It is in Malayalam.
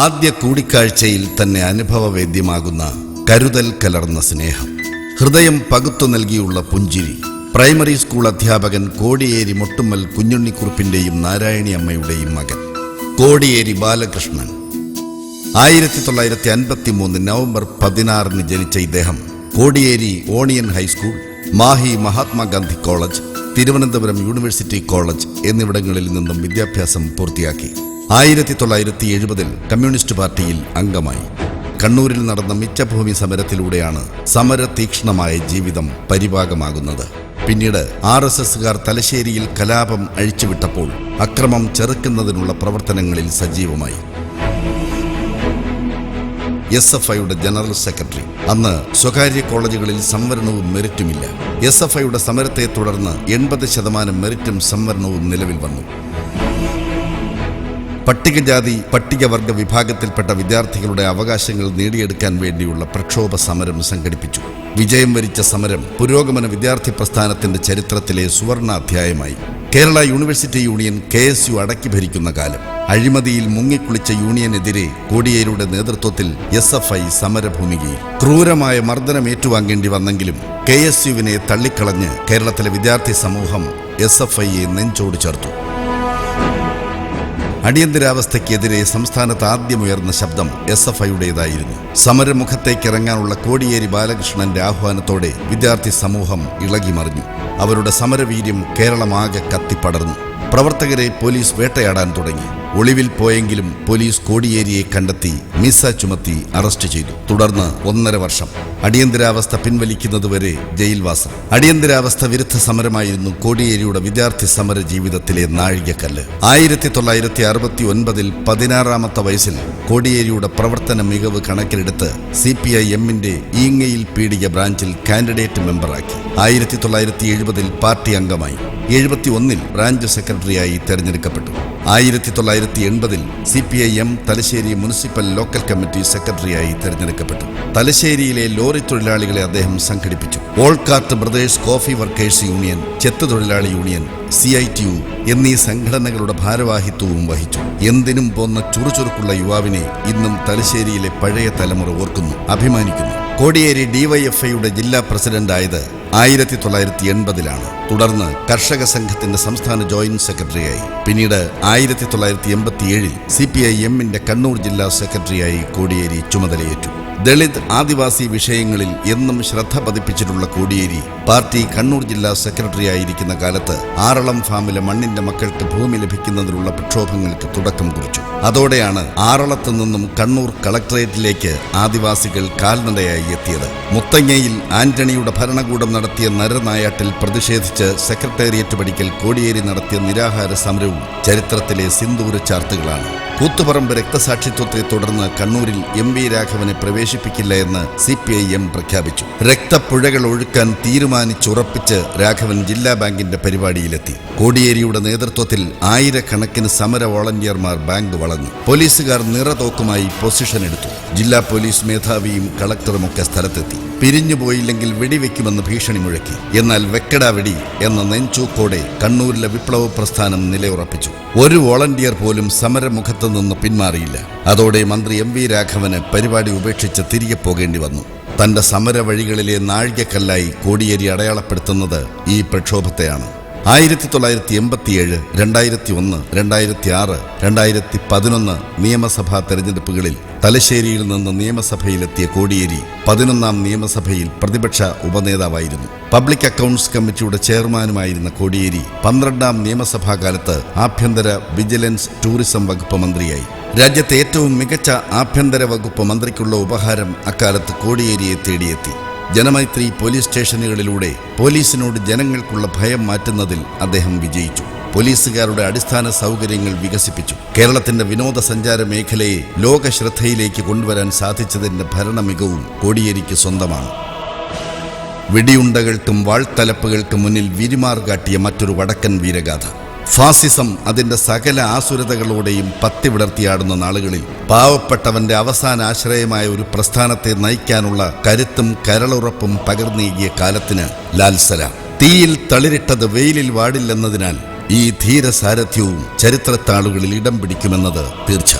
ആദ്യ കൂടിക്കാഴ്ചയിൽ തന്നെ അനുഭവവേദ്യമാകുന്ന കരുതൽ കലർന്ന സ്നേഹം, ഹൃദയം പകുത്തു നൽകിയുള്ള പുഞ്ചിരി. പ്രൈമറി സ്കൂൾ അധ്യാപകൻ കോടിയേരി മൊട്ടുമ്മൽ കുഞ്ഞുണ്ണിക്കുറുപ്പിന്റെയും നാരായണി അമ്മയുടെയും മകൻ കോടിയേരി ബാലകൃഷ്ണൻ. 1953 നവംബർ 16 ജനിച്ച ഇദ്ദേഹം Kodiyeri onion high school, Mahe Mahatma Gandhi college, Thiruvananthapuram university college എന്നിവിടങ്ങളിൽ നിന്നും വിദ്യാഭ്യാസം പൂർത്തിയാക്കി. 1970 കമ്മ്യൂണിസ്റ്റ് പാർട്ടിയിൽ അംഗമായി. കണ്ണൂരിൽ നടന്ന മിച്ചഭൂമി സമരത്തിലൂടെയാണ് സമരതീക്ഷ്ണമായ ജീവിതം പരിഭാഗമാകുന്നത്. പിന്നീട് RSSകാർ തലശ്ശേരിയിൽ കലാപം അഴിച്ചുവിട്ടപ്പോൾ അക്രമം ചെറുക്കുന്നതിനുള്ള പ്രവർത്തനങ്ങളിൽ സജീവമായി. SFIയുടെ ജനറൽ സെക്രട്ടറി. അന്ന് സ്വകാര്യ കോളേജുകളിൽ സംവരണവും മെറിറ്റുമില്ല. SFIയുടെ സമരത്തെ തുടർന്ന് 80% മെറിറ്റും സംവരണവും നിലവിൽ വന്നു. പട്ടികജാതി പട്ടികവർഗ വിഭാഗത്തിൽപ്പെട്ട വിദ്യാർത്ഥികളുടെ അവകാശങ്ങൾ നേടിയെടുക്കാൻ വേണ്ടിയുള്ള പ്രക്ഷോഭ സമരം സംഘടിപ്പിച്ചു. വിജയം വരിച്ച സമരം പുരോഗമന വിദ്യാർത്ഥി പ്രസ്ഥാനത്തിന്റെ ചരിത്രത്തിലെ സുവർണ അധ്യായമായി. കേരള യൂണിവേഴ്സിറ്റി യൂണിയൻ KSU അടക്കി ഭരിക്കുന്ന കാലം. അഴിമതിയിൽ മുങ്ങിക്കുളിച്ച യൂണിയനെതിരെ കോടിയേരിയുടെ നേതൃത്വത്തിൽ SFI സമരഭൂമികയിൽ. ക്രൂരമായ മർദ്ദനം ഏറ്റുവാങ്ങേണ്ടി വന്നെങ്കിലും KSUവിനെ തള്ളിക്കളഞ്ഞ് കേരളത്തിലെ വിദ്യാർത്ഥി സമൂഹം SFIയെ നെഞ്ചോട് ചേർത്തു. അടിയന്തരാവസ്ഥയ്ക്കെതിരെ സംസ്ഥാനത്ത് ആദ്യമുയർന്ന ശബ്ദം SFIയുടേതായിരുന്നു. സമരമുഖത്തേക്കിറങ്ങാനുള്ള കോടിയേരി ബാലകൃഷ്ണന്റെ ആഹ്വാനത്തോടെ വിദ്യാർത്ഥി സമൂഹം ഇളകിമറിഞ്ഞു. അവരുടെ സമരവീര്യം കേരളമാകെ കത്തിപ്പടർന്നു. പ്രവർത്തകരെ പോലീസ് വേട്ടയാടാൻ തുടങ്ങി. ഒളിവിൽ പോയെങ്കിലും പോലീസ് കോടിയേരിയെ കണ്ടെത്തി മിസ ചുമത്തി അറസ്റ്റ് ചെയ്തു. തുടർന്ന് 1.5 വർഷം അടിയന്തരാവസ്ഥ പിൻവലിക്കുന്നതുവരെ ജയിൽവാസം. അടിയന്തരാവസ്ഥ വിരുദ്ധ സമരമായിരുന്നു കോടിയേരിയുടെ വിദ്യാർത്ഥി സമര ജീവിതത്തിലെ നാഴികക്കല്ല്. 1969 16ാമത്തെ വയസ്സിൽ കോടിയേരിയുടെ പ്രവർത്തന മികവ് കണക്കിലെടുത്ത് CPIMന്റെ ഈങ്ങയിൽ പീടിക ബ്രാഞ്ചിൽ കാൻഡിഡേറ്റ് മെമ്പറാക്കി. 1970 പാർട്ടി അംഗമായി. 71 ബ്രാഞ്ച് സെക്രട്ടറിയായി തെരഞ്ഞെടുക്കപ്പെട്ടു. 1980 CPIM Thalassery municipal local committee സെക്രട്ടറിയായി തെരഞ്ഞെടുക്കപ്പെട്ടു. തലശ്ശേരിയിലെ ലോറി തൊഴിലാളികളെ അദ്ദേഹം സംഘടിപ്പിച്ചു. ഓൾക്കാർട്ട് ബ്രദേഴ്സ് കോഫി വർക്കേഴ്സ് യൂണിയൻ, ചെത്ത് തൊഴിലാളി യൂണിയൻ, CITU എന്നീ സംഘടനകളുടെ ഭാരവാഹിത്വവും വഹിച്ചു. എന്തിനും പോന്ന ചുറുചുറുക്കുള്ള യുവാവിനെ ഇന്നും തലശ്ശേരിയിലെ പഴയ തലമുറ ഓർക്കുന്നു, അഭിമാനിക്കുന്നു. കോടിയേരി DYFIയുടെ ജില്ലാ പ്രസിഡന്റായത് 1980 തുടർന്ന് കർഷക സംഘത്തിന്റെ സംസ്ഥാന ജോയിന്റ് സെക്രട്ടറിയായി. പിന്നീട് 1987 CPIMന്റെ കണ്ണൂർ ജില്ലാ സെക്രട്ടറിയായി കോടിയേരി ചുമതലയേറ്റു. ദളിത് ആദിവാസി വിഷയങ്ങളിൽ എന്നും ശ്രദ്ധ പതിപ്പിച്ചിട്ടുള്ള കോടിയേരി പാർട്ടി കണ്ണൂർ ജില്ലാ സെക്രട്ടറിയായിരിക്കുന്ന കാലത്ത് ആറളം ഫാമിലെ മണ്ണിന്റെ മക്കൾക്ക് ഭൂമി ലഭിക്കുന്നതിനുള്ള പ്രക്ഷോഭങ്ങൾക്ക് തുടക്കം കുറിച്ചു. അതോടെയാണ് ആറളത്തു നിന്നും കണ്ണൂർ കളക്ടറേറ്റിലേക്ക് ആദിവാസികൾ കാൽനടയായി എത്തിയത്. മുത്തങ്ങയിൽ ആന്റണിയുടെ ഭരണകൂടം നടത്തിയ നരനായാട്ടിൽ പ്രതിഷേധിച്ച് സെക്രട്ടേറിയറ്റ് പടിക്കൽ കോടിയേരി നടത്തിയ നിരാഹാര സമരവും ചരിത്രത്തിലെ സിന്ദൂര ചാർത്തുകളാണ്. കൂത്തുപറമ്പ് രക്തസാക്ഷിത്വത്തെ തുടർന്ന് കണ്ണൂരിൽ MV രാഘവനെ പ്രവേശിപ്പിക്കില്ല എന്ന് CPIM പ്രഖ്യാപിച്ചു. രക്തപ്പുഴകൾ ഒഴുക്കാൻ തീരുമാനിച്ചുറപ്പിച്ച് രാഘവൻ ജില്ലാ ബാങ്കിന്റെ പരിപാടിയിലെത്തി. കോടിയേരിയുടെ നേതൃത്വത്തിൽ 1000കണക്കിന് സമര വോളണ്ടിയർമാർ ബാങ്ക് വളഞ്ഞു. പോലീസുകാർ നിറതോക്കുമായി പൊസിഷൻ എടുത്തു. ജില്ലാ പോലീസ് മേധാവിയും കളക്ടറുമൊക്കെ സ്ഥലത്തെത്തി. പിരിഞ്ഞുപോയില്ലെങ്കിൽ വെടിവെക്കുമെന്ന് ഭീഷണി മുഴക്കി. എന്നാൽ വെക്കടാ വെടി എന്ന നെഞ്ചൂക്കോടെ കണ്ണൂരിലെ വിപ്ലവ പ്രസ്ഥാനം നിലയുറപ്പിച്ചു. ഒരു വോളണ്ടിയർ പോലും സമരമുഖത്ത് നിന്ന് പിന്മാറിയില്ല. അതോടെ മന്ത്രി MV രാഘവന് പരിപാടി ഉപേക്ഷിച്ച് തിരികെ പോകേണ്ടി വന്നു. തന്റെ സമര വഴികളിലെ നാഴികക്കല്ലായി കോടിയേരി അടയാളപ്പെടുത്തുന്നത് ഈ പ്രക്ഷോഭത്തെയാണ്. 1987, 2001, 2006, 2011 നിയമസഭാ തെരഞ്ഞെടുപ്പുകളിൽ തലശ്ശേരിയിൽ നിന്ന് നിയമസഭയിലെത്തിയ കോടിയേരി 11ാം നിയമസഭയിൽ പ്രതിപക്ഷ ഉപനേതാവായിരുന്നു. പബ്ലിക് അക്കൗണ്ട്സ് കമ്മിറ്റിയുടെ ചെയർമാനുമായിരുന്ന കോടിയേരി 12ാം നിയമസഭാ കാലത്ത് ആഭ്യന്തര വിജിലൻസ് ടൂറിസം വകുപ്പ് മന്ത്രിയായി. രാജ്യത്തെ ഏറ്റവും മികച്ച ആഭ്യന്തര വകുപ്പ് മന്ത്രിക്കുള്ള ഉപഹാരം അക്കാലത്ത് കോടിയേരിയെ തേടിയെത്തി. ജനമൈത്രി പോലീസ് സ്റ്റേഷനുകളിലൂടെ പോലീസിനോട് ജനങ്ങൾക്കുള്ള ഭയം മാറ്റുന്നതിൽ അദ്ദേഹം വിജയിച്ചു. പോലീസുകാരുടെ അടിസ്ഥാന സൗകര്യങ്ങൾ വികസിപ്പിച്ചു. കേരളത്തിന്റെ വിനോദസഞ്ചാര മേഖലയെ ലോക ശ്രദ്ധയിലേക്ക് കൊണ്ടുവരാൻ സാധിച്ചതിന്റെ ഭരണ മികവും കോടിയേരിക്ക് സ്വന്തമാണ്. വെടിയുണ്ടകൾക്കും വാൾത്തലപ്പുകൾക്കും മുന്നിൽ വിരിമാർ കാട്ടിയ മറ്റൊരു വടക്കൻ വീരഗാഥ. ഫാസിസം അതിന്റെ സകല ആസുരതകളോടെയും പത്തിവിടർത്തിയാടുന്ന നാളുകളിൽ പാവപ്പെട്ടവന്റെ അവസാന ആശ്രയമായ ഒരു പ്രസ്ഥാനത്തെ നയിക്കാനുള്ള കരുത്തും കരളുറപ്പും പകർന്നേകിയ കാലത്തിന് ലാൽ സലാം. തീയിൽ തളിരിട്ടത് വെയിലിൽ വാടില്ലെന്നതിനാൽ ഈ ധീരസാരഥ്യവും ചരിത്രത്താളുകളിൽ ഇടം പിടിക്കുമെന്നത് തീർച്ച.